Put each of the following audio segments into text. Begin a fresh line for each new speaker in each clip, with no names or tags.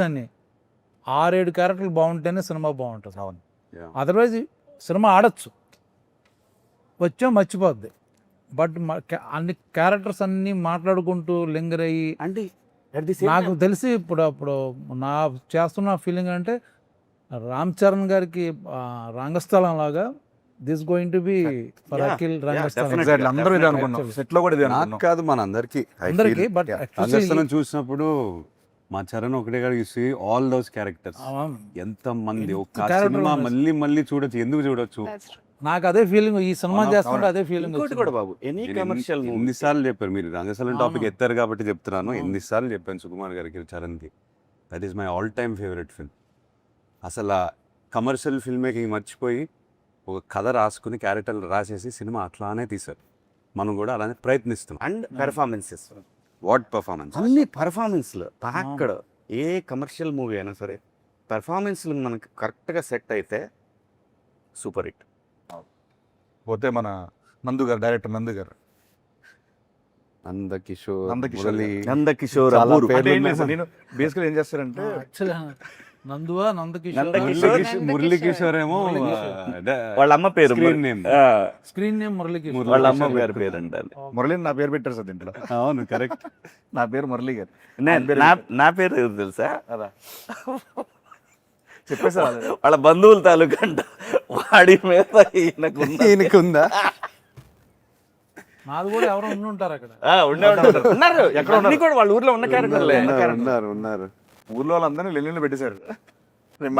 అన్ని 6-7 క్యారెక్టర్లు బాగుంటేనే సినిమా బాగుంటుంది.
అవును.
అదర్వైజ్ సినిమా ఆడచ్చు, వచ్చా మర్చిపోద్ది. బట్ అన్ని క్యారెక్టర్స్ అన్నీ మాట్లాడుకుంటూ లింగర్ అయ్యి
అంటే at the same
నాకు
time-
తెలిసి ఇప్పుడు నా చేస్తున్న ఫీలింగ్ అంటే రామ్ చరణ్ గారికి రంగస్థలం లాగా this going to be for
Yeah,
Akhil
yeah,
Rangasthalam.
definitely.
Exactly. అందరూ ఇదే
Definitely.
అనుకున్నాం, సెట్ లో కూడా ఇదే
నాకు
అనుకున్నాం.
కాదు మన అందరికి
అందరికి. బట్
రంగస్థలం చూసినప్పుడు మా చరణ్ ఒకటే కాదు చూసి ఆల్ దోస్ క్యారెక్టర్స్ ఎంత మంది ఒక
character
సినిమా
ఉన్నారు.
మళ్ళీ చూడొచ్చు, ఎందుకు చూడొచ్చు.
నాకు అదే ఫీలింగ్, ఈ సినిమా చేస్తుంటే అదే ఫీలింగ్.
ఇంకోటి కూడా బాబు, ఎనీ కమర్షియల్ మూవీ
ఎన్నిసార్లు చెప్పారు మీరు రంగస్థలం టాపిక్
అవును.
ఎత్తారు కాబట్టి చెప్తున్నాను.
అవును.
ఎన్నిసార్లు చెప్పాను సుకుమార్ గారికి, చరణ్కి. That is my all time favourite film. అసలు కమర్షియల్ ఫిల్మ్ మేకింగ్ మర్చిపోయి ఒక కథ రాసుకుని క్యారెక్టర్లు రాసేసి సినిమా అట్లానే తీశారు. మనం కూడా అలానే ప్రయత్నిస్తున్నాం.
And performances,
what performance.
అన్ని పెర్ఫార్మెన్స్లు అక్కడ ఏ కమర్షియల్ మూవీ అయినా సరే పెర్ఫార్మెన్స్లు మనకి కరెక్ట్గా సెట్ అయితే సూపర్ హిట్.
పోతే మన నందు గారు, డైరెక్టర్ నందు గారు,
నందకిషోర్,
నందకిషోర్
మురళి,
నందకిషోర్,
చాలా
అబ్బూరు.
పేర్లు
అంటే ఏం
ఉన్నాయి.
లేదు సార్, నేను బేసికల్ ఏం చేస్తారంటే
యాక్చువల్లీ నందువా నందకిషోర్
మురళీ కిషోర్ ఏమో
వాళ్ళ అమ్మ పేరు
screen name.
Screen name Murali Kishore.
వాళ్ళ అమ్మ గారి పేరు అంటారు.
మురళి నా పేరు పెట్టారు సార్ దీంట్లో.
అవును, కరెక్ట్.
నా పేరు మురళి గారు.
నా పేరు ఎవరు తెలుసా?
అదా చెప్పేసారు.
వాళ్ళ బంధువుల తాలూకా అంట. వాడి మీద
ఈయనకుందా?
నాది కూడా ఎవరో ఉండి ఉంటారు అక్కడ.
ఉన్నారు ఎక్కడ ఉన్నారు కూడా వాళ్ళ ఊర్లో ఉన్న క్యారెక్టర్లే.
ఉన్నారు.
ఊర్లో వాళ్ళందరినీ లెనిన్లు పెట్టేశారు.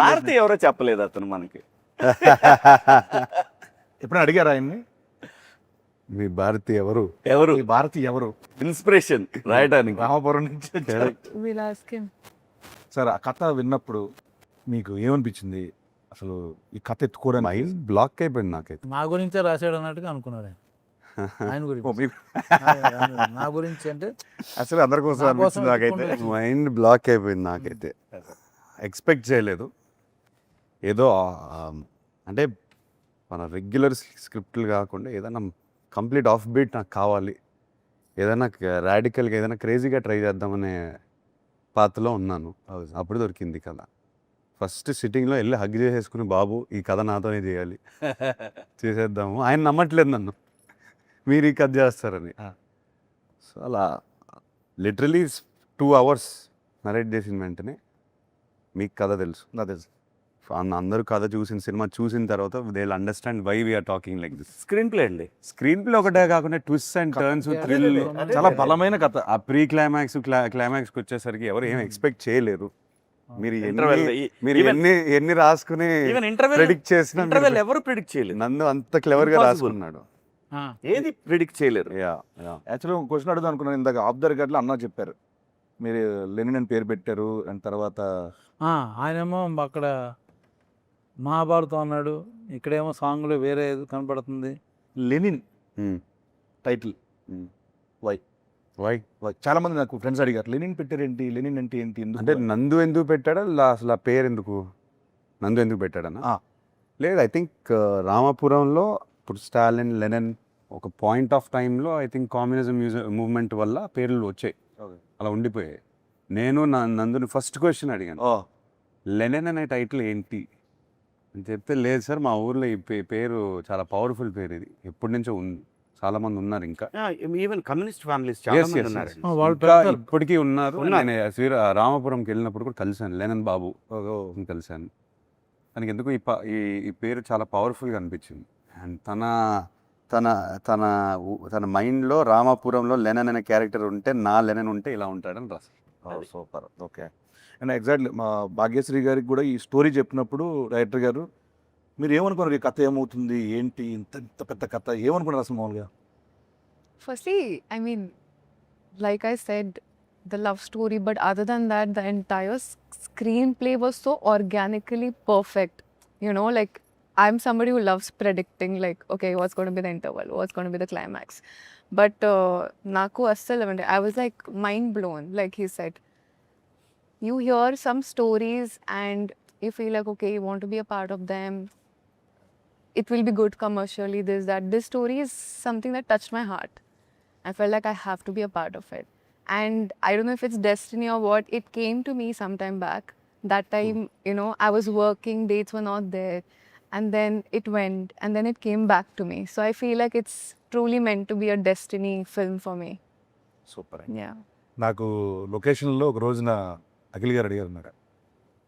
భారతి ఎవరో చెప్పలేదు అతను మనకి.
ఎప్పుడైనా అడిగారు ఆయన్ని,
మీ భారతి ఎవరు?
ఎవరు
ఈ భారతి ఎవరు?
ఇన్స్పిరేషన్ రాయడానికి?
రామాపురం నుంచి వచ్చారు.
We'll ask him.
సార్, ఆ కథ విన్నప్పుడు మీకు ఏమనిపించింది? అసలు ఈ కథ ఎత్తుకోవడానికి
మైండ్ బ్లాక్ అయిపోయింది నాకైతే.
నా గురించే రాశాడు అన్నట్టుగా అనుకున్నాడు ఆయన. ఆయన
ఓ,
గురించి
మీకు
నా గురించి అంటే
అసలు అందరి కోసం
నా కోసం
అనిపించింది నాకైతే.
ఎత్తుకుంటూ
మైండ్ బ్లాక్ అయిపోయింది నాకైతే. ఎక్స్పెక్ట్ చేయలేదు. ఏదో అంటే మన రెగ్యులర్ స్క్రిప్ట్లు కాకుండా ఏదైనా కంప్లీట్ ఆఫ్ బీట్ నాకు కావాలి, ఏదైనా రాడికల్గా ఏదైనా క్రేజీగా ట్రై చేద్దామనే పాత్రలో ఉన్నాను. అప్పుడు దొరికింది కథ. ఫస్ట్ సిట్టింగ్లో వెళ్ళి హగ్ చేసేసుకుని, బాబు ఈ కథ నాతోనే చేయాలి, చేసేద్దాము. ఆయన నమ్మట్లేదు నన్ను, మీరు ఈ కథ చేస్తారని. సో అలా లిటరలీ 2 hours నరేట్ చేసిన వెంటనే మీకు కథ తెలుసు,
నాకు తెలుసు.
అందరూ కథ చూసిన సినిమా చూసిన తర్వాత they will understand why we are talking like this.
Screen play అండి.
స్క్రీన్ ప్లే ఒకటే కాకుండా ట్విస్ట్ అండ్ టర్న్స్, థ్రిల్,
చాలా బలమైన కథ.
ఆ ప్రీ క్లైమాక్స్కి వచ్చేసరికి ఎవరు ఏం ఎక్స్పెక్ట్ చేయలేరు. మీరు
Interval,
మీరు
even-
ఎన్ని రాసుకుని
ఈవెన్ ఇంటర్వెల్
ప్రెడిక్ట్ చేసిన
ఎవరు ప్రిడిక్ట్ చేయలేదు.
నందు అంత క్లెవర్ గా
Impossible.
రాసుకున్నాడు.
ఏది ప్రిడిక్ట్ చేయలేరు.
యాక్చువల్గా క్వశ్చన్ అడుగుదాం అనుకున్నాను. ఇందాక ఆఫ్ ద రికార్డ్లో అన్న చెప్పారు, మీరు లెనిన్ అని పేరు పెట్టారు, అండ్ తర్వాత
ఆయనేమో అక్కడ మహాభారతం అన్నాడు, ఇక్కడేమో సాంగ్లో వేరే ఏదో కనపడుతుంది.
Lenin
Hmm.
టైటిల్
వై
చాలా మంది నాకు ఫ్రెండ్స్ అడిగారు, లెనిన్ పెట్టారేంటి, లెనిన్ అంటే ఏంటి, ఎందుకు?
అంటే నందు ఎందుకు పెట్టాడా, అసలు ఆ పేరు ఎందుకు, నందు ఎందుకు పెట్టాడనా?
ఆ.
లేదు, ఐ థింక్ రామాపురంలో ఇప్పుడు స్టాలిన్, లెనిన్ ఒక పాయింట్ ఆఫ్ టైంలో ఐ థింక్ కమ్యూనిజం మూవ్మెంట్ వల్ల పేర్లు వచ్చాయి, అలా ఉండిపోయాయి. నేను నందుని ఫస్ట్ క్వశ్చన్ అడిగాను,
ఓ,
లెనిన్ అనే టైటిల్ ఏంటి అని చెప్తే, లేదు సార్ మా ఊర్లో ఈ పేరు చాలా పవర్ఫుల్ పేరు, ఇది ఎప్పటి నుంచో ఉంది, చాలా మంది ఉన్నారు ఇంకా.
ఈవెన్ కమ్యూనిస్ట్ ఫ్యామిలీస్ చాలా
Yes,
మంది
yes,
ఉన్నారు.
yes.
వాళ్ళు
ఇంకా
పెడతారు.
ఇప్పటికీ ఉన్నారు.
ఉన్నారు.
నేను రామాపురంకి వెళ్ళినప్పుడు కూడా కలిశాను లెనిన్ బాబు కలిశాను. తనకి ఎందుకు ఈ పేరు చాలా పవర్ఫుల్గా అనిపించింది. అండ్ తన తన తన మైండ్లో రామాపురంలో లెనిన్ అనే క్యారెక్టర్ ఉంటే, నా లెనిన్ ఉంటే ఇలా ఉంటాడని రాశారు.
సూపర్. ఓకే. అండ్ ఎగ్జాక్ట్లీ మా భాగ్యశ్రీ గారికి కూడా ఈ స్టోరీ చెప్పినప్పుడు డైరెక్టర్ గారు, మీరు ఏమనుకున్నారు, ఈ కథ ఏమవుతుంది ఏంటి, ఇంత పెద్ద కథ ఏమనుకున్నారు అసలు మామూలుగా?
Firstly, I mean, like I said, the love story, but other than that, the entire screenplay was so organically perfect. You know, like, I'm somebody who loves predicting, like, okay, what's going to be the interval, what's going to be the climax. But naku assal, I was like mind blown. Like he said, you hear some stories and you feel like, okay, you want to be a part of them. It will be good commercially, this, that. This story is something that touched my heart. I felt like I have to be a part of it. And I don't know if it's destiny or what, it came to me sometime back. That time, you know, I was working, dates were not there. And then it went, and then it came back to me. So I feel like it's truly meant to be a destiny film for me.
Super.
Yeah.
నాకు లొకేషన్లో ఒక రోజున అఖిల్ గారు అడిగారు నాకు,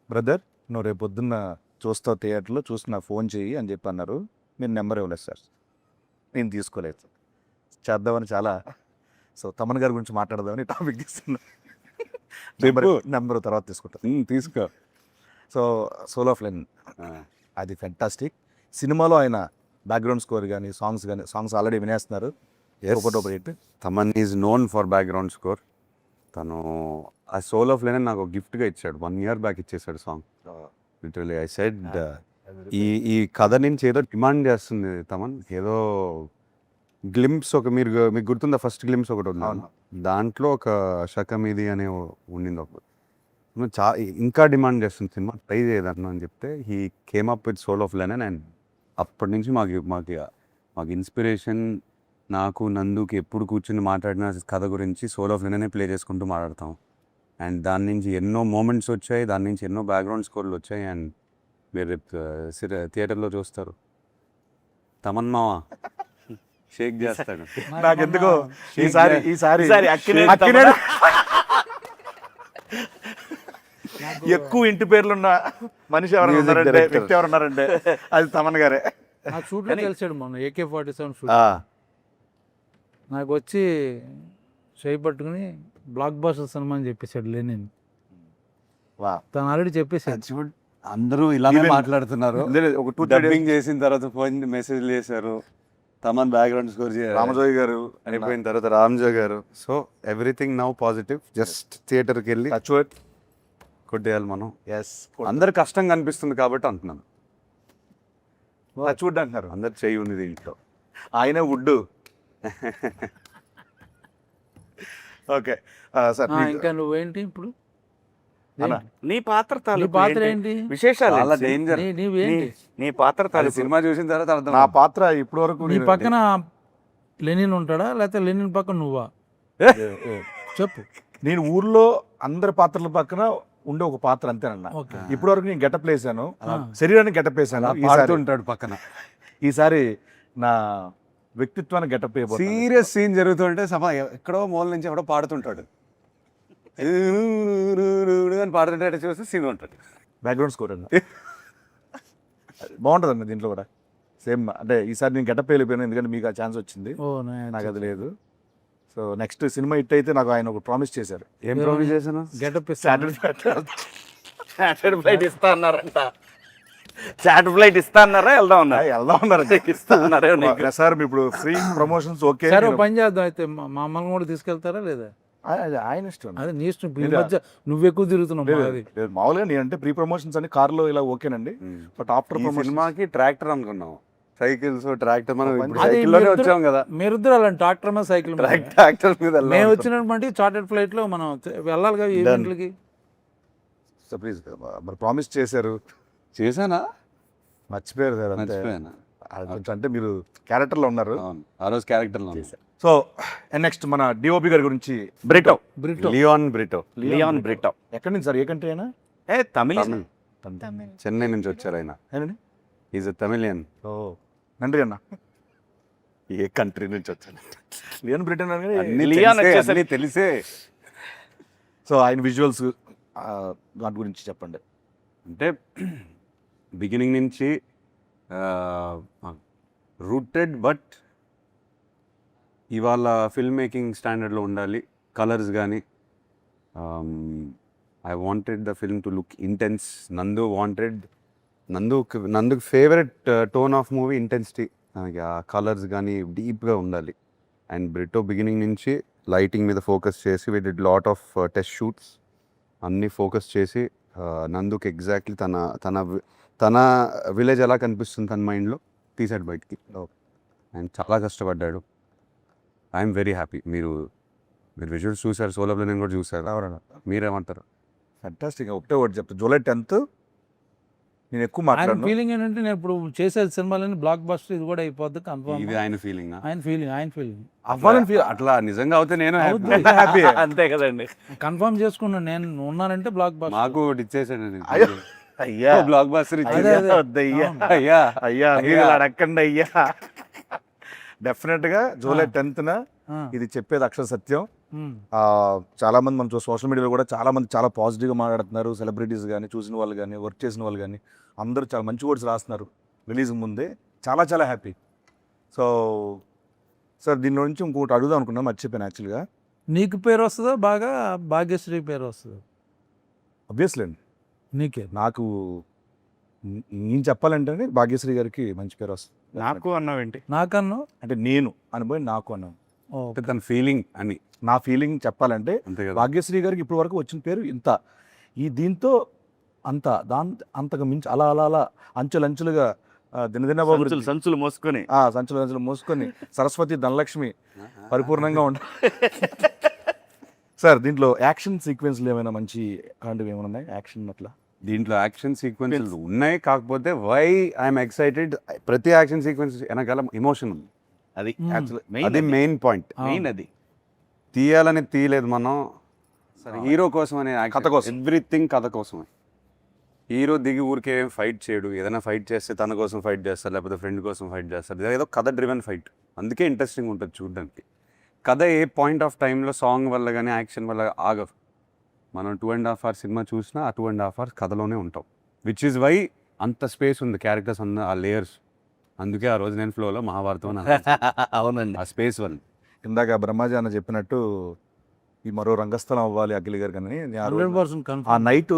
brother నువ్వు రేపు పొద్దున్న చూస్తావు థియేటర్లో, చూసి నాకు ఫోన్ చేయి అని చెప్పి అన్నారు. మీరు నెంబర్ ఇవ్వలేదు సార్. నేను తీసుకోలేదు. చేద్దామని చాలా, సో తమన్ గారి గురించి మాట్లాడదామని టాపిక్ తీసుకున్నా. నెంబర్ తర్వాత తీసుకుంటాను.
తీసుకో.
సో సోల్ ఆఫ్ లెన్ అది ఫెంటాస్టిక్. సినిమాలో ఆయన బ్యాక్గ్రౌండ్ స్కోర్ కానీ సాంగ్స్ ఆల్రెడీ వినేస్తున్నారు. ఒకటి hit.
Thaman is known for background score. తను ఆ సోల్ ఆఫ్ లెన్ నాకు గిఫ్ట్గా ఇచ్చాడు. 1 year బ్యాక్ ఇచ్చేసాడు సాంగ్. లిటరలీ ఐ సెడ్ ఈ కథ నుంచి ఏదో డిమాండ్ చేస్తుంది తమన్. ఏదో గ్లింప్స్ మీకు గుర్తుందా ఫస్ట్ గ్లింప్స్ ఒకటి ఉంది, దాంట్లో ఒక శకమిది అనే ఉండింది ఒక ఇంకా డిమాండ్ చేస్తుంది సినిమా, ట్రై చేయదన్నా అని చెప్తే he came up with soul of Lenin. And అప్పటి నుంచి మాకు ఇన్స్పిరేషన్. నాకు నందుకి ఎప్పుడు కూర్చుని మాట్లాడిన కథ గురించి సోల్ ఆఫ్ లెననే ప్లే చేసుకుంటూ మాట్లాడతాం. అండ్ దాని నుంచి ఎన్నో మూమెంట్స్ వచ్చాయి, దాని నుంచి ఎన్నో బ్యాక్గ్రౌండ్ స్కోర్లు వచ్చాయి. అండ్ మీరు థియేటర్లో చూస్తారు. తమన్ మావా షేక్ చేస్తాడు.
నాకెందుకో ఈసారి ఎక్కువ ఇంటి పేర్లున్న మనిషి ఎవరైనా ఉన్నారంటే, వ్యక్తి ఎవరున్నారంటే అది తమన్ గారే.
నాకు షూట్లో కలిసాడు మొన్న AK-47 షూట్. నాకు వచ్చి చేయి పట్టుకుని బ్లాక్ బాస్టర్ సినిమా అని చెప్పేశాడు లెనిన్. తను ఆల్రెడీ చెప్పేశాడు.
చూడు అందరూ ఇలానే
Even-
మాట్లాడుతున్నారు.
ఒక 2-3 days
డబ్బింగ్ చేసిన తర్వాత ఫోన్ మెసేజ్లు చేశారు. తమన్ బ్యాక్గ్రౌండ్ స్కోర్
రామజోయ్ గారు
అయిపోయిన తర్వాత రామ్జో గారు. So everything now positive. Just థియేటర్కి వెళ్ళి కొట్టేయాలి మనం.
ఎస్
అందరు కష్టంగా అనిపిస్తుంది కాబట్టి అంటున్నాను.
చూడ్డారు.
అందరు చెయ్యి ఉంది దీంట్లో.
ఆయన వుడ్. ఓకే సార్
ఇంకా నువ్వేంటి ఇప్పుడు?
అన్నా,
నీ పాత్ర
నీ
తాలూకు
పాత్ర
ఏంటి?
ఏంటి?
విశేషాలు
చాలా
ఏంటి?
డేంజర్.
నీవేంటి?
నీ పాత్ర
అది
తాలూకు
సినిమా చూసిన తర్వాత అర్థం.
నా పాత్ర ఇప్పటి వరకు
నీ పక్కన లెనిన్ ఉంటాడా లేకపోతే లెనిన్ పక్కన నువ్వా? చెప్పు.
నేను ఊర్లో అందరి పాత్రల పక్కన ఉండే ఒక పాత్ర అంతేనన్నా.
ఓకే.
ఇప్పటి వరకు నేను గెటప్ వేసాను, శరీరాన్ని గెటప్ వేసాను.
పాడుతుంటాడు పక్కన.
ఈసారి నా వ్యక్తిత్వాన్ని గెటప్ వేయబోతున్నా.
సీరియస్ సీన్ జరుగుతుంటే ఎక్కడో మూల నుంచి ఎవడో పాడుతుంటాడు అని పాడుతుంటే చూస్తే సీన్ ఉంటుంది.
బ్యాక్గ్రౌండ్ స్కోర్ అన్న బాగుంటుంది అన్న దీంట్లో కూడా సేమ్. అంటే ఈసారి నేను గెటప్ వెళ్ళిపోయాను ఎందుకంటే మీకు ఆ ఛాన్స్ వచ్చింది,
ఓ
నాకు అది లేదు. సో నెక్స్ట్ సినిమా హిట్ అయితే నాకు ఆయన ఒక ప్రామిస్ చేశారు.
ఏం ప్రామిస్ చేశాను?
గెటప్
చార్టర్డ్ ఫ్లైట్ ఇస్తా అన్నారంట. చార్టర్డ్ ఫ్లైట్ ఇస్తా అన్నారా? వెళ్దాం అన్నారు. ఇస్తా అన్నారే నీకు?
సార్ ఇప్పుడు ఫ్రీ ప్రమోషన్స్ ఓకే.
సరే ఓ పని చేద్దాం అయితే, మమ్మల్ని కూడా తీసుకెళ్తారా లేదా?
ఆయన ఇష్టం.
అదే నీ ఇష్టం. ఈ మధ్య నువ్వు ఎక్కువ తిరుగుతున్నావు. అది
లేదు మామూలుగా నేను అంటే ప్రీ ప్రమోషన్స్ అని కార్లో ఇలా ఓకేనండి, బట్ ఆఫ్టర్ ప్రమోషన్
సినిమాకి ట్రాక్టర్ అనుకున్నాం. సైకిల్స్ ట్రాక్టర్ మనం
అది
సైకిల్లోనే వచ్చాం కదా.
మీరిద్దరు అలాంటి ట్రాక్టర్ మీద సైకిల్
ట్రాక్టర్ మీద
మేము వచ్చినటువంటి చార్టెడ్ ఫ్లైట్ లో మనం వెళ్ళాలి కదా ఈవెంట్లకి.
సో ప్లీజ్ మరి ప్రామిస్ చేశారు.
చేశానా?
మర్చిపోయారు సార్. అంతే.
మర్చిపోయానా?
కొంచెం అంటే మీరు క్యారెక్టర్లో ఉన్నారు.
అవును, ఆ రోజు క్యారెక్టర్లో
సో నెక్స్ట్ మన డిఓపి గారి గురించి
బ్రిటో.
లియోన్ బ్రిటో.
లియాన్ బ్రిటో.
ఎక్కడి నుంచి సార్? ఏ కంట్రీ అయినా?
తమిళ.
చెన్నై నుంచి వచ్చారు ఆయన. Is a Tamilian.
ఓ నండి అన్న.
ఏ కంట్రీ నుంచి వచ్చాను?
లియన్ బ్రిటన్
లియాన్
అన్నీ తెలిసే.
సో ఆయన విజువల్స్ దాని గురించి చెప్పండి.
అంటే బిగినింగ్ నుంచి రూటెడ్, బట్ ఇవాళ ఫిల్మ్ మేకింగ్ స్టాండర్డ్లో ఉండాలి. కలర్స్ కానీ I wanted the film to look intense. నందుకు favourite tone of movie intensity. మనకి ఆ కలర్స్ కానీ డీప్గా ఉండాలి. అండ్ బ్రిటో బిగినింగ్ నుంచి లైటింగ్ మీద ఫోకస్ చేసి we did lot of test shoots అన్నీ ఫోకస్ చేసి నందుకు ఎగ్జాక్ట్లీ తన విలేజ్ ఎలా కనిపిస్తుంది తన మైండ్లో తీసాడు బయటికి. అండ్ చాలా కష్టపడ్డాడు. I'm very happy. మీరు విజువల్స్ చూసారు, సోలో ప్లేన్ కూడా చూసారు. మీరేమంటారు?
ఫ్యాంటాస్టిక్. ఒకటే ఒకటి చెప్తా, జూలై 10th నేను ఎక్కువ
ఆయన
మాట్లాడను.
ఫీలింగ్ ఏంటంటే నేను ఇప్పుడు చేసే సినిమాలన్నీ బ్లాక్ బస్టర్, ఇది కూడా అయిపోద్ది కన్ఫర్మ్.
ఇది ఆయన ఫీలింగ్
ఆయన ఫీలింగ్
అవ్వాలని feel-
అట్లా నిజంగా అవుతే నేను
అవుద్ది.
happy.
హ్యాపీ.
అంతే కదండి.
కన్ఫర్మ్ చేసుకున్నాను నేను ఉన్నానంటే బ్లాక్ బస్టర్.
మాకు ఇచ్చేసాడు
అయ్యో.
అయ్యా
బ్లాక్ బాస్టర్
అదే,
ఇచ్చేది
అదే.
వద్దయ్యా
అవును.
అయ్యా
అయ్యా మీరు ఇలా అడగండి అయ్యా.
డెఫినెట్ గా జూలై 10th
ఆ,
ఇది చెప్పేది అక్షర సత్యం.
ఉమ్,
చాలా మంది మనం సోషల్ మీడియాలో కూడా చాలా మంది చాలా పాజిటివ్గా మాట్లాడుతున్నారు. సెలబ్రిటీస్ కానీ, చూసిన వాళ్ళు కానీ, వర్క్ చేసిన వాళ్ళు కానీ అందరూ చాలా మంచి వర్డ్స్ రాస్తున్నారు రిలీజ్ ముందే. చాలా చాలా హ్యాపీ. సో సార్ దీనిలో నుంచి ఇంకోటి అడుగుదాం అనుకున్నాను, మర్చిపోయాను యాక్చువల్గా.
నీకు పేరు వస్తుందా బాగా, భాగ్యశ్రీ పేరు వస్తుందా?
అబ్వియస్లీ అండి,
నీకే.
నాకు నేను చెప్పాలంటే భాగ్యశ్రీ గారికి మంచి పేరు వస్తుంది.
నాకు అన్నావేంటి?
నాకన్నా
అంటే నేను అనుభవం నాకు అన్నాను.
అంటే తన ఫీలింగ్ అని
నా ఫీలింగ్ చెప్పాలంటే
అంతే కదా.
భాగ్యశ్రీ గారికి ఇప్పటి వరకు వచ్చిన పేరు ఇంత, దీంతో అంత అంతకు మించి అలా అలా అలా అంచెలంచెలుగా దినదిన
సంచులు మోసుకొని
సంచులు మోసుకొని సరస్వతి ధనలక్ష్మి పరిపూర్ణంగా ఉండ. సార్ దీంట్లో యాక్షన్ సీక్వెన్స్లు ఏమైనా మంచి అలాంటివి ఏమైనా ఉన్నాయి? యాక్షన్ అట్లా
దీంట్లో యాక్షన్ సీక్వెన్స్ ఉన్నాయి, కాకపోతే వై ఐఎమ్ ఎక్సైటెడ్, ప్రతి యాక్షన్ సీక్వెన్స్ వెనకాల ఎమోషన్ ఉంది.
అది
Hmm.
actually
అది మెయిన్ పాయింట్.
మెయిన్ అది.
తీయాలని తీయలేదు మనం, హీరో కోసం అనే
కథ కోసం.
ఎవ్రీథింగ్ కథ కోసమే. హీరో దిగి ఊరికే ఫైట్ చేయడు, ఏదైనా ఫైట్ చేస్తే తన కోసం ఫైట్ చేస్తారు, లేకపోతే ఫ్రెండ్ కోసం ఫైట్ చేస్తారు. ఇది ఏదో కథ డ్రివెన్ ఫైట్, అందుకే ఇంట్రెస్టింగ్ ఉంటుంది చూడడానికి. కథ ఏ పాయింట్ ఆఫ్ టైంలో సాంగ్ వల్ల కానీ యాక్షన్ వల్ల ఆగదు. మనం 2.5 hours సినిమా చూసినా ఆ 2.5 hours కథలోనే ఉంటాం. విచ్ ఈజ్ వై అంత స్పేస్ ఉంది క్యారెక్టర్స్ అన్న ఆ లేయర్స్. అందుకే ఆ రోజు నేను ఫ్లోలో మహాభారతం అని అన్నాను.
అవునండి.
ఆ స్పేస్ వల్ల.
ఇందాక బ్రహ్మాజీ అన్న చెప్పినట్టు ఈ మరో రంగస్థలం అవ్వాలి అఖిల్ గారు కానీ నేను ఆ రోజు
100%
ఆ
కన్ఫర్మ్.
నైట్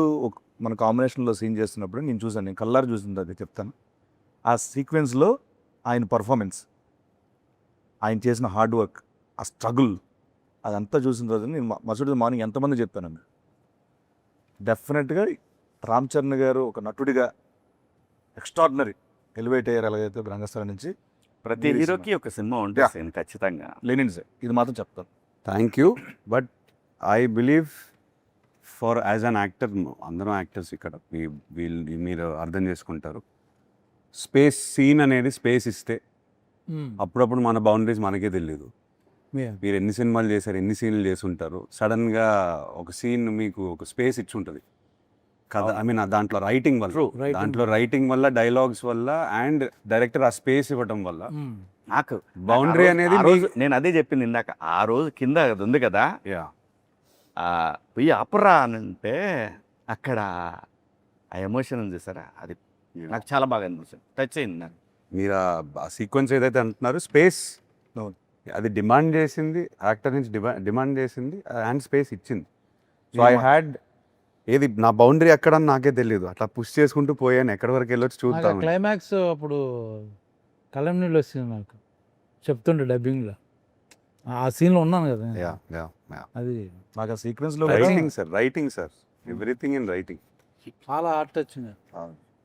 మన కాంబినేషన్లో సీన్ చేస్తున్నప్పుడు నేను చూసాను, నేను కల్లారు చూసింది అది చెప్తాను. ఆ సీక్వెన్స్లో ఆయన పర్ఫార్మెన్స్, ఆయన చేసిన హార్డ్ వర్క్, ఆ స్ట్రగుల్ అదంతా చూసిన రోజు నేను మరుసటి మార్నింగ్ ఎంతమంది చెప్పాను. డెఫినెట్గా రామ్ చరణ్ గారు ఒక నటుడిగా ఎక్స్ట్రాడినరీ ఎలివేట్ అయ్యారు ఎలాగైతే రంగస్థలం నుంచి.
ప్రతి
మీరు
హీరోకి ఒక సినిమా ఉంటుంది ఖచ్చితంగా.
లెనిన్ సార్ ఇది మాత్రం చెప్తాను.
Thank you. But I believe for as an actor, అందరం యాక్టర్స్ ఇక్కడ మీరు అర్థం చేసుకుంటారు. స్పేస్ సీన్ అనేది స్పేస్ ఇస్తే అప్పుడప్పుడు మన బౌండరీస్ మనకే తెలియదు. మీరు ఎన్ని సినిమాలు చేశారు, ఎన్ని సీన్లు చేసి ఉంటారు, సడన్గా ఒక సీన్ మీకు ఒక స్పేస్ ఇచ్చి ఉంటుంది కదా. ఐ మీన్ దాంట్లో రైటింగ్ వల్ల డైలాగ్స్ వల్ల అండ్ డైరెక్టర్ ఆ స్పేస్ ఇవ్వడం వల్ల
నాకు
బౌండరీ అనేది
నేను అదే చెప్పింది ఇందాక. ఆ రోజు కింద అది ఉంది కదా,
యా
పోయి అపరా అని అంటే అక్కడ ఆ ఎమోషన్ ఉంది సార్, అది నాకు చాలా బాగా అనిపిస్తుంది, టచ్ అయింది నాకు.
మీరు ఆ సీక్వెన్స్ ఏదైతే అంటున్నారో స్పేస్ అది డిమాండ్ చేసింది, యాక్టర్ నుంచి డిమాండ్ చేసింది అండ్ స్పేస్ ఇచ్చింది. సో ఐ హ్యాడ్ ఏది నా బౌండరీ ఎక్కడ నాకే తెలియదు, అట్లా పుష్ చేసుకుంటూ పోయాను, ఎక్కడి వరకు వెళ్ళొచ్చు చూద్దాం.
క్లైమాక్స్ అప్పుడు కలం నీళ్ళు వచ్చింది నాకు, చెప్తుండే డబ్బింగ్లో. ఆ సీన్లో ఉన్నాను కదా అది.
నాకు ఆ సీక్వెన్స్లో
writing sir everything in writing.
చాలా హార్ట్ వచ్చింది.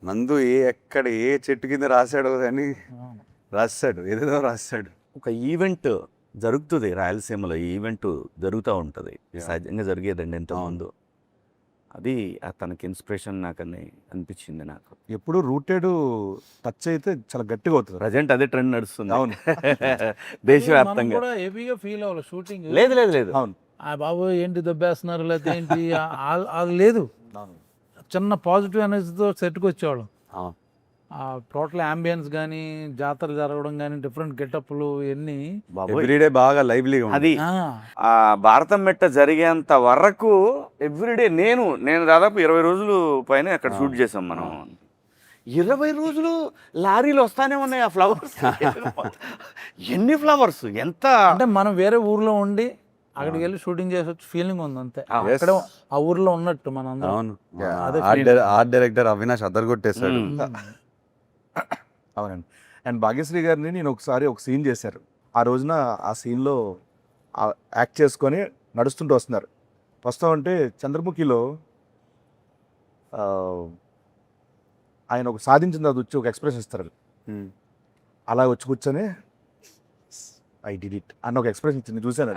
నందు ఎక్కడ ఏ చెట్టు కింద రాశాడో అని రాస్తాడు, ఏదేదో రాస్తాడు.
ఒక ఈవెంట్ జరుగుతుంది రాయలసీమలో, ఈ ఈవెంట్ జరుగుతూ ఉంటుంది, సహజంగా జరిగేదండి ఇంతకుముందు. అది తనకి ఇన్స్పిరేషన్ నాకు అని అనిపించింది. నాకు
ఎప్పుడు రూటెడ్ టచ్ అయితే చాలా గట్టిగా అవుతుంది.
ప్రజెంట్ అదే ట్రెండ్ నడుస్తుంది.
అవును.
దేశవ్యాప్తంగా
కూడా హెవీగా ఫీల్ అవ్వాలి షూటింగ్.
లేదు లేదు లేదు.
అవును.
ఆ బాబు ఏంటి దెబ్బేస్తున్నారు లేకపోతే ఏంటి అది లేదు. చిన్న పాజిటివ్ ఎనర్జీతో సెట్కి వచ్చేవాళ్ళం. ఆ టోటల్ అంబియన్స్ కానీ, జాతర జరగడం కానీ, డిఫరెంట్ గెటప్లు ఎన్ని
ఎవ్రీడే బాగా లైవ్లీగా
అది ఆ భారతం మెట్ట జరిగేంత వరకు ఎవ్రీడే నేను దాదాపు 20 రోజులు పైన అక్కడ షూట్ చేసాం మనం. 20 రోజులు లారీలు వస్తానే ఉన్నాయి ఆ ఫ్లవర్స్. ఎన్ని ఫ్లవర్స్, ఎంత
అంటే మనం వేరే ఊర్లో ఉండి అక్కడికి వెళ్ళి షూటింగ్ చేసే ఫీలింగ్ ఉంది అంతే. అక్కడ ఆ ఊర్లో ఉన్నట్టు మన అందరం.
అవును. ఆర్ట్ డైరెక్టర్ అవినాష్ అదరగొట్టేశాడు.
అవునండి. అండ్ భాగ్యశ్రీ గారిని నేను ఒకసారి ఒక సీన్ చేశారు. ఆ రోజున ఆ సీన్లో యాక్ట్ చేసుకొని నడుస్తుంటూ వస్తున్నారు. వస్తామంటే చంద్రముఖిలో ఆయన ఒక సాధించిన అది వచ్చి ఒక ఎక్స్ప్రెషన్ ఇస్తారు. అలా వచ్చి కూర్చొని ఐ డిడ్ ఇట్ అన్న ఒక ఎక్స్ప్రెషన్ ఇచ్చింది, చూశాను.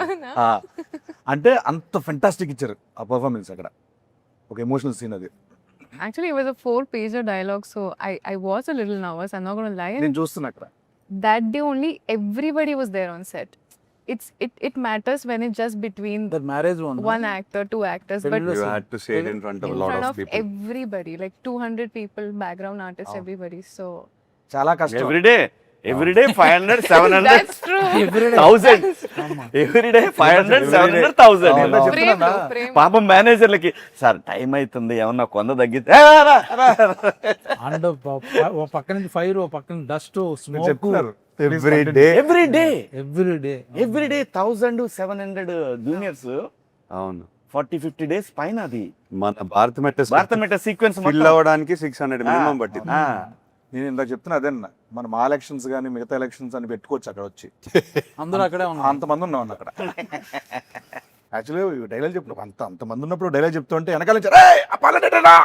అంటే అంత ఫెంటాస్టిక్ ఇచ్చారు ఆ పర్ఫార్మెన్స్. అక్కడ ఒక ఎమోషనల్ సీన్ అది.
Actually, it was a 4-pager dialogue, so I was a little nervous. I'm not gonna lie. And
నేను చూస్తున్నా అక్కడ
that day only, everybody was there on set. It matters when it's just between
that marriage
one actor, 2 actors, but
Yes,
You
sir.
had to say it in front of
in
a lot
front
of
of
people.
everybody, like 200 people, background artists, everybody. So
చాలా కష్టం.
Everyday 500 700
that's true.
1000 everyday 500 700 1000
అవును.
Frame
చెప్తున్నా.
though, frame.
పాపం మేనేజర్లకి sir time అవుతుంది ఏమన్నా కొంద తగ్గితే
and ఓ పక్క నుంచి ఫైర్, ఓ పక్క నుంచి డస్ట్,
మీరు
స్మోక్,
చెప్తున్నారు
Every day.
Every day
1700 juniors
అవును
40-50 డేస్ పైన అది
మన భారత
భారత సీక్వెన్స్
ఫిల్ అవ్వడానికి 600 మినిమం పట్టింది.
నేను ఇందాక చెప్తున్నా అదేనా మనం మా ఎలక్షన్స్ కానీ మిగతా ఎలక్షన్స్ అని పెట్టుకోవచ్చు అక్కడ వచ్చి
అందరూ అక్కడే ఉన్నారు.
అంతమంది ఉన్నాం అక్కడ. యాక్చువల్లీ డైలాగ్ చెప్పిన అంతమంది ఉన్నప్పుడు డైలాగ్ చెప్తుంటే వెనకాల నుంచి "రేయ్, ఆ పాల నెట్టరా,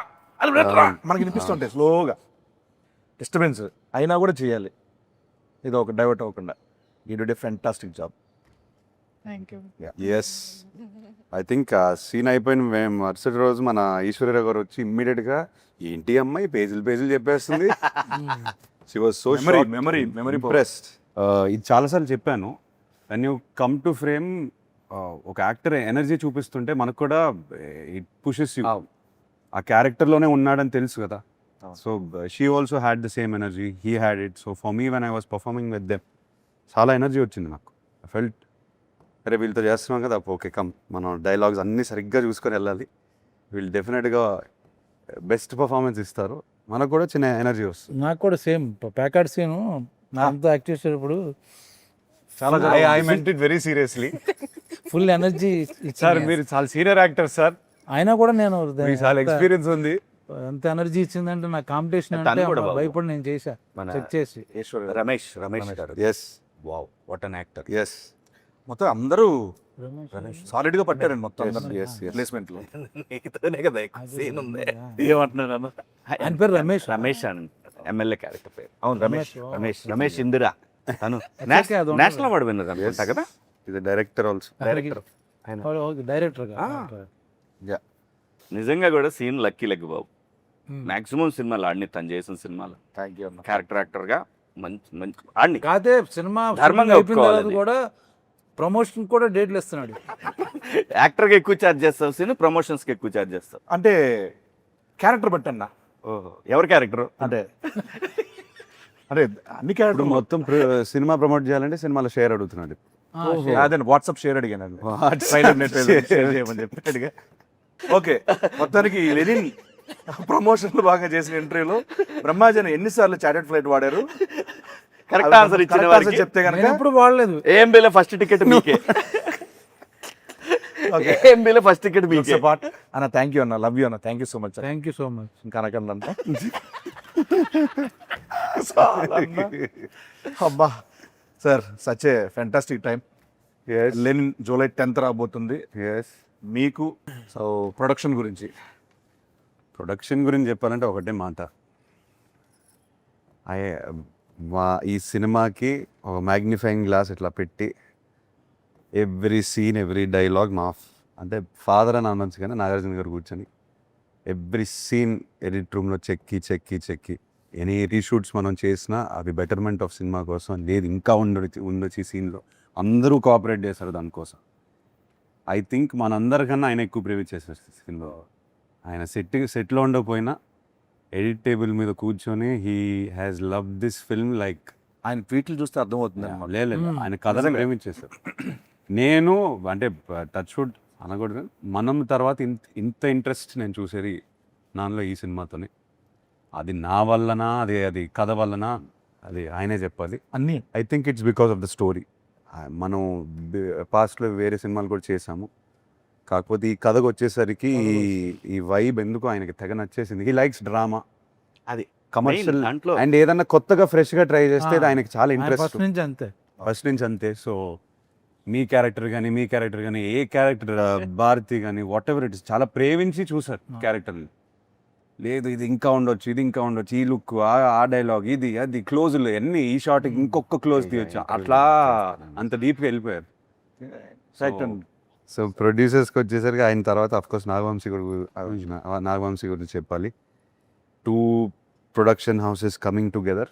అది నెట్టరా" మనకి వినిపిస్తుంటాయి స్లోగా. డిస్టర్బెన్స్ అయినా కూడా చేయాలి, ఇది ఒక డైవర్ట్ అవ్వకుండా. You did fantastic job.
Thank you.
Yes I think ఆ సీన్ అయిపోయిన మేము మరుసటి రోజు మన ఈశ్వర్యరావు గారు వచ్చి ఇమ్మీడియట్గా ఏంటి అమ్మాయి పేజీలు చెప్పేస్తుంది. She was so
memory
impressed. ఇది చాలాసార్లు చెప్పాను, when you come to frame ఒక యాక్టర్ ఎనర్జీ చూపిస్తుంటే మనకు కూడా ఇట్ పుషెస్ యూ. ఆ క్యారెక్టర్లోనే ఉన్నాడని తెలుసు కదా. So she also had the same energy, he had it. So for me when I was performing with them చాలా ఎనర్జీ వచ్చింది నాకు. ఐ ఫెల్ట్ అరే వీళ్ళతో చేస్తున్నాం కదా, ఓకే కమ్ మనం డైలాగ్స్ అన్నీ సరిగ్గా చూసుకొని వెళ్ళాలి, వీళ్ళు డెఫినెట్గా బెస్ట్ పర్ఫార్మెన్స్ ఇస్తారు, మనకు కూడా చిన్న ఎనర్జీ వస్తుంది.
నాకు కూడా సేమ్ ప్యాకెట్ సీను నా అంతా యాక్ట్ చేసేటప్పుడు
చాలా
I meant it very seriously.
Full energy
sir మీరు చాలా సీనియర్ యాక్టర్ సార్,
అయినా కూడా నేను
మీకు చాలా ఎక్స్పీరియన్స్ ఉంది.
ఎంత ఎనర్జీ ఇచ్చిందంటే నా కాంపిటీషన్
తను
అంటే
కూడా బాబు.
భయపడి నేను చేశా చెక్ చేసి.
రమేష్ గారు
yes
wow what an actor.
Yes
మొత్తం అందరూ
రమేష్
సాలిడ్ గా పట్టారండి మొత్తం
yes, yes.
ప్లేస్మెంట్ లో.
నీతోనే కదా సీన్ ఉంది ఏమంటున్నాను
ఆయన పేరు రమేష్.
రమేష్ అని ఎమ్మెల్యే క్యారెక్టర్ పేరు. అవును రమేష్
రమేష్,
రమేష్ ఇందిరా తను
okay, అది ఉండదు.
నేషనల్ అవార్డు విన్నర్ అనుకుంటా కదా
ఇది డైరెక్టర్ ఆల్సో.
డైరెక్టర్.
డైరెక్టర్
నిజంగా కూడా సీన్ లక్కీ లెగ్ బాబు.
Hmm.
మాక్సిమం సినిమాలు ఆడిని తను చేసిన సినిమాలు
థ్యాంక్ యూ అన్న.
క్యారెక్టర్ యాక్టర్ గా మంచి ఆడిని
కాదే సినిమా
ధర్మంగా
అయిపోయిన తర్వాత
ఒప్పుకోవాలి.
కూడా ప్రమోషన్ కూడా డేట్లు ఇస్తున్నాడు.
యాక్టర్ గా ఎక్కువ ఛార్జ్ చేస్తావు సీన్, ప్రమోషన్స్ కి ఎక్కువ ఛార్జ్ చేస్తావు.
అంటే క్యారెక్టర్ బట్టన్నా,
ఓహో ఎవరి క్యారెక్టర్
అంటే అంటే అన్ని
ఇప్పుడు
క్యారెక్టర్
మొత్తం సినిమా ప్రమోట్ చేయాలంటే సినిమాలో షేర్ అడుగుతున్నాడు.
అదే వాట్సాప్ షేర్ అడిగాను. ట్రైలర్ నెట్ షేర్ చేయమని చెప్పి అడిగా. ఓకే మొత్తానికి లెనిన్ ప్రమోషన్లు బాగా చేసిన ఇంటర్వ్యూలో బ్రహ్మాజన్ ఎన్నిసార్లు చాటెడ్ ఫ్లైట్ వాడారు?
కరెక్ట్ ఆన్సర్ ఇచ్చిన
Correct answer
వారికి
చెప్తే కనుక
నేను ఎప్పుడు వాడలేదు.
ఏఎంబీలో ఫస్ట్ టికెట్ మీకే. ఏఎంబీలో ఫస్ట్ టికెట్ మీకే.
పార్ట్ అన్న. థ్యాంక్ యూ అన్న, లవ్ యూ అన్న, thank you so much.
Thank you so much.
ఇంకా అనకండి అబ్బా sir, such a fantastic time. Lenin July 10th రాబోతుంది.
ఎస్
మీకు సో ప్రొడక్షన్ గురించి
చెప్పాలంటే ఒకటే మాట, మా ఈ సినిమాకి ఒక మ్యాగ్నిఫైయింగ్ గ్లాస్ ఇట్లా పెట్టి ఎవ్రీ సీన్ ఎవ్రీ డైలాగ్ మా అంటే ఫాదర్ అని అనొచ్చు కానీ నాగార్జున గారు కూర్చొని ఎవ్రీ సీన్ ఎడిట్ రూమ్లో చెక్కి ఎనీ రీషూట్స్ మనం చేసినా అవి బెటర్మెంట్ ఆఫ్ సినిమా కోసం, లేదు ఇంకా ఉండొచ్చు ఈ సీన్లో, అందరూ కోఆపరేట్ చేశారు దానికోసం. ఐ థింక్ మనందరికన్నా ఆయన ఎక్కువ ప్రేమ చేశారు సినిమాలో. ఆయన సెట్లో ఉండకపోయినా ఎడిట్ టేబుల్ మీద కూర్చొని he has love this film like.
ఆయన ట్వీట్లు చూస్తే అర్థమవుతుంది.
లేదు ఆయన కథని ప్రేమించేశారు. నేను అంటే టచ్ వుడ్ అనకూడదు, మనం తర్వాత ఇంత ఇంట్రెస్ట్ నేను చూసేది నాలో ఈ సినిమాతోనే. అది నా వల్లనా, అది కథ వల్లనా, అది ఆయనే చెప్పాలి.
అన్నీ
I think it's because of the story. మనం పాస్ట్లో వేరే సినిమాలు కూడా చేసాము, కాకపోతే ఈ కథకు వచ్చేసరికి ఈ వైబ్ ఎందుకు ఆయనకి తెగ నచ్చేసింది. హీ లైక్స్ డ్రామా,
అది
కమర్షియల్
దాంట్లో
అండ్ ఏదన్నా కొత్తగా ఫ్రెష్గా ట్రై చేస్తే అది ఆయనకి చాలా ఇంట్రెస్ట్
ఫస్ట్ నుంచి అంతే.
ఫస్ట్ నుంచి అంతే. సో మీ క్యారెక్టర్ కానీ ఏ క్యారెక్టర్ భారతి కానీ వాట్ ఎవర్ ఇట్ ఇస్ చాలా ప్రేమించి చూసారు క్యారెక్టర్ని. లేదు ఇది ఇంకా ఉండొచ్చు, ఈ లుక్, ఆ డైలాగ్, ఇది అది క్లోజులు అన్ని, ఈ షార్ట్ ఇంకొక క్లోజ్ తీయొచ్చు, అట్లా అంత డీప్గా వెళ్ళిపోయారు. సో ప్రొడ్యూసర్స్కి వచ్చేసరికి ఆయన తర్వాత అఫ్కోర్స్ నాగవంశీ గురించి చెప్పాలి. two production houses coming together,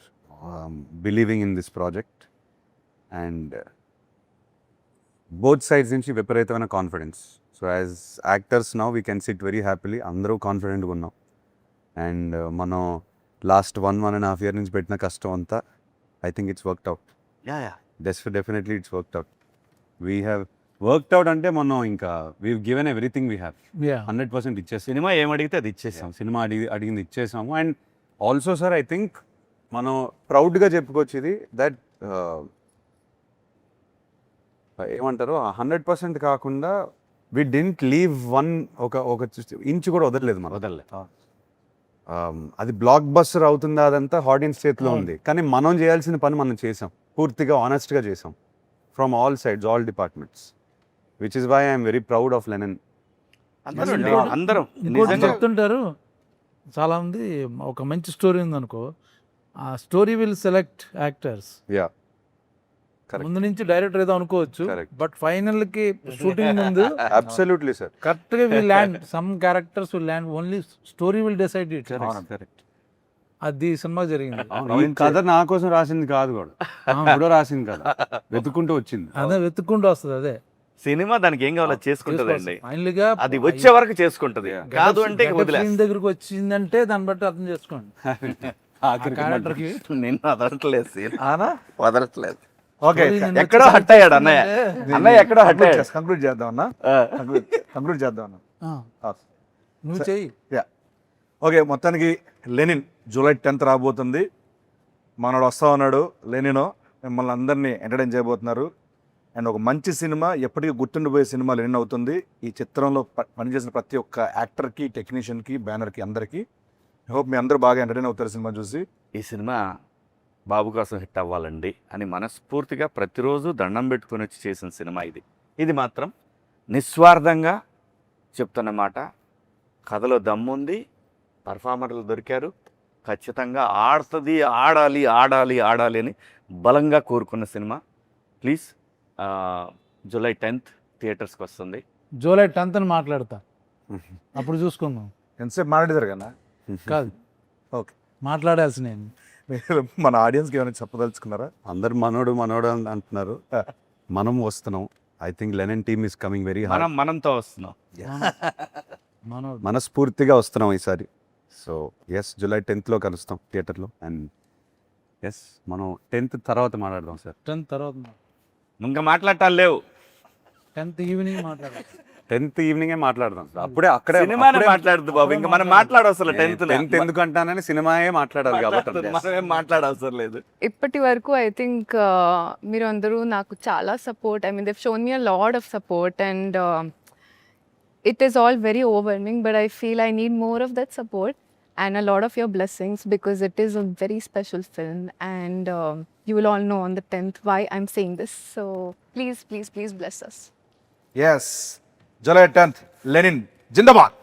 believing in this project, and both sides నుంచి విపరీతమైన confidence. So as actors now we can SIT very happily, అందరూ కాన్ఫిడెంట్గా ఉన్నాం. అండ్ మనం లాస్ట్ 1.5 year నుంచి పెట్టిన కష్టం అంతా I think it's worked out. Definitely it's worked out. We have worked out అంటే మనం ఇంకా we given everything we have 100% ఇచ్చేసాం.
సినిమా ఏమడిగితే అది ఇచ్చేసాం.
సినిమా అడిగింది ఇచ్చేసాము. And also sir I think మనం ప్రౌడ్గా చెప్పుకోవచ్చు ఇది దట్ ఏమంటారు 100% కాకుండా వి డింట్ లీవ్ ఒక ఇంచ్ కూడా వదలలేదు మనం. అది బ్లాక్ బస్టర్ అవుతుందా అదంతా ఆడియన్స్ చేతిలో ఉంది, కానీ మనం చేయాల్సిన పని మనం చేసాం, పూర్తిగా ఆనెస్ట్గా చేసాం from all sides, all departments, which is why I'm very proud of Lenin.
అందరం
ఇంకోటి చెప్తుంటారు చాలా మంది, ఒక మంచి స్టోరీ ఉందనుకో, ఆ story will select actors.
Yeah Correct.
ముందు నుంచి డైరెక్టర్ ఏదో అనుకోవచ్చు,
Correct.
బట్ ఫైనల్ కి షూటింగ్ ముందు
అబ్సల్యూట్లీ సార్.
కరెక్ట్ గా will land, some characters will land, only story will decide it. అది సినిమా జరిగింది.
ఈ కథ నా కోసం రాసింది కాదు కూడా, కూడా రాసింది కదా, వెతుక్కుంటూ వచ్చింది.
అదే వెతుక్కుంటూ వస్తుంది. అదే
సినిమా దానికి ఏం కావాలో చేసుకుంటుందండి.
ఫైనల్ గా
అది వచ్చే వరకు చేసుకుంటది, కాదు అంటే
ఫిల్మ్ దగ్గరకు వచ్చిందంటే దాన్ని బట్టి అర్థం చేసుకోండి. క్యారెక్టర్ కి
నిన్ను వదలట్లేదు scene.
ఆనా
వదలట్లేదు.
ఓకే,
ఎక్కడో హట్ అయ్యాడు అన్నయ్య. అన్నయ్య ఎక్కడో హట్ అయ్యాడు.
కంక్లూడ్ చేద్దాం అన్న, కంక్లూడ్ చేద్దాం అన్న.
నువ్వు చెయ్యి.
యా ఓకే, మొత్తానికి లెనిన్ జూలై 10th రాబోతుంది. మనోడు వస్తా ఉన్నాడు లెనినో, మిమ్మల్ని అందరినీ ఎంటర్టైన్ చేయబోతున్నారు. అండ్ ఒక మంచి సినిమా, ఎప్పటికీ గుర్తుండిపోయే సినిమా లెనిన్ అవుతుంది. ఈ చిత్రంలో పనిచేసిన ప్రతి ఒక్క యాక్టర్కి, టెక్నీషియన్కి, బ్యానర్కి, అందరికీ ఐ హోప్ మీ అందరూ బాగా ఎంటర్టైన్ అవుతారు సినిమా చూసి.
ఈ సినిమా బాబు కోసం హిట్ అవ్వాలండి అని మనస్ఫూర్తిగా ప్రతిరోజు దండం పెట్టుకొని వచ్చి చేసిన సినిమా ఇది. ఇది మాత్రం నిస్వార్థంగా చెప్తున్న మాట. కథలో దమ్ముంది, పర్ఫార్మర్లు దొరికారు, ఖచ్చితంగా ఆడుతుంది, ఆడాలి ఆడాలి ఆడాలి అని బలంగా కోరుకున్న సినిమా. ప్లీజ్ జూలై 10th థియేటర్స్కి వస్తుంది.
జూలై 10th అని మాట్లాడతా, అప్పుడు చూసుకుందాం.
ఎంతసేపు మాట్లాడేదారు కదా.
కాదు,
ఓకే,
మాట్లాడాల్సి నేను.
మీరు మన ఆడియన్స్కి ఏమైనా చెప్పదలుచుకున్నారా?
అందరు మనోడు మనోడు అని అంటున్నారు, మనం వస్తున్నాం. I think Lenin team is coming very hard.
మనంతో వస్తున్నాం,
మనస్ఫూర్తిగా వస్తున్నాం ఈసారి. సో ఎస్, జూలై 10th కలుస్తాం థియేటర్లో. అండ్ ఎస్, మనం 10th తర్వాత మాట్లాడదాం సార్.
10th తర్వాత
ఇంకా మాట్లాడటాలు లేవు.
10th ఈవినింగ్ మాట్లాడాలి.
10th ఈవినింగే మాట్లాడదాం సార్. అప్పుడే అక్కడే
సినిమానే మాట్లాడదు బాబు, ఇంకా మనం మాట్లాడవసరం. 10th
ఎందుకంటానని సినిమాయే మాట్లాడాలి కాబట్టి
మనం ఏం మాట్లాడవసరం లేదు.
ఇప్పటి వరకు ఐ థింక్ మీరు అందరూ నాకు చాలా support, I mean దెవ్ shown me a lot of support and it is all very overwhelming, but I feel I need more of that support and a lot of your blessings because it is a very special film and you will all know on the 10th why I'm saying this. So please bless us.
Yes, July 10th లెనిన్ జిందాబాద్.